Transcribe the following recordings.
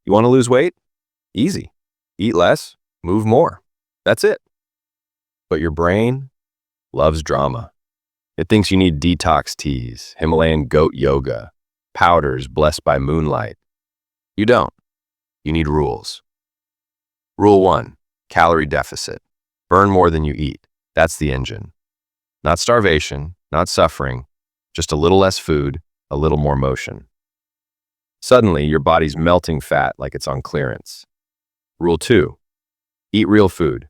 You want to lose weight? Easy. Eat less, move more. That's it. But your brain loves drama. It thinks you need detox teas, Himalayan goat yoga, powders blessed by moonlight. You don't. You need rules. Rule 1, calorie deficit. Burn more than you eat. That's the engine. Not starvation, not suffering, just a little less food, a little more motion. Suddenly, your body's melting fat like it's on clearance. Rule 2, eat real food.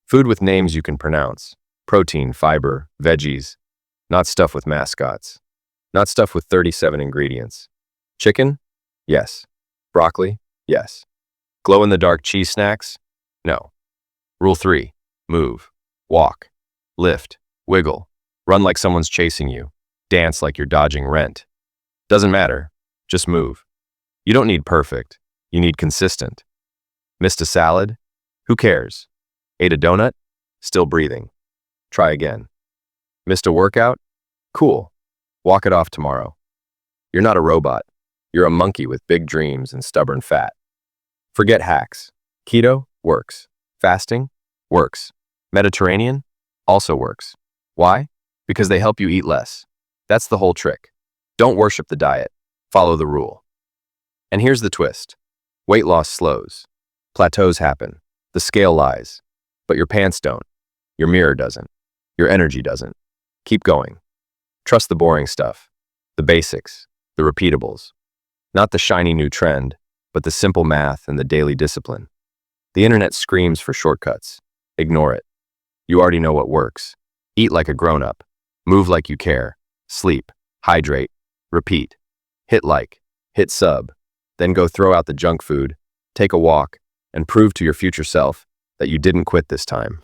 Food with names you can pronounce. Protein, fiber, veggies. Not stuff with mascots. Not stuff with 37 ingredients. Chicken? Yes. Broccoli? Yes. Glow-in-the-dark cheese snacks? No. Rule 3, move. Walk. Lift. Wiggle. Run like someone's chasing you. Dance like you're dodging rent. Doesn't matter. Just move. You don't need perfect. You need consistent. Missed a salad? Who cares? Ate a donut? Still breathing. Try again. Missed a workout? Cool. Walk it off tomorrow. You're not a robot. You're a monkey with big dreams and stubborn fat. Forget hacks. Keto works. Fasting works. Mediterranean also works. Why? Because they help you eat less. That's the whole trick. Don't worship the diet. Follow the rule. And here's the twist. Weight loss slows. Plateaus happen. The scale lies. But your pants don't. Your mirror doesn't. Your energy doesn't. Keep going. Trust the boring stuff. The basics. The repeatables. Not the shiny new trend, but the simple math and the daily discipline. The internet screams for shortcuts. Ignore it. You already know what works. Eat like a grown-up. Move like you care. Sleep. Hydrate. Repeat. Hit like. Hit sub. Then go throw out the junk food, take a walk, and prove to your future self that you didn't quit this time.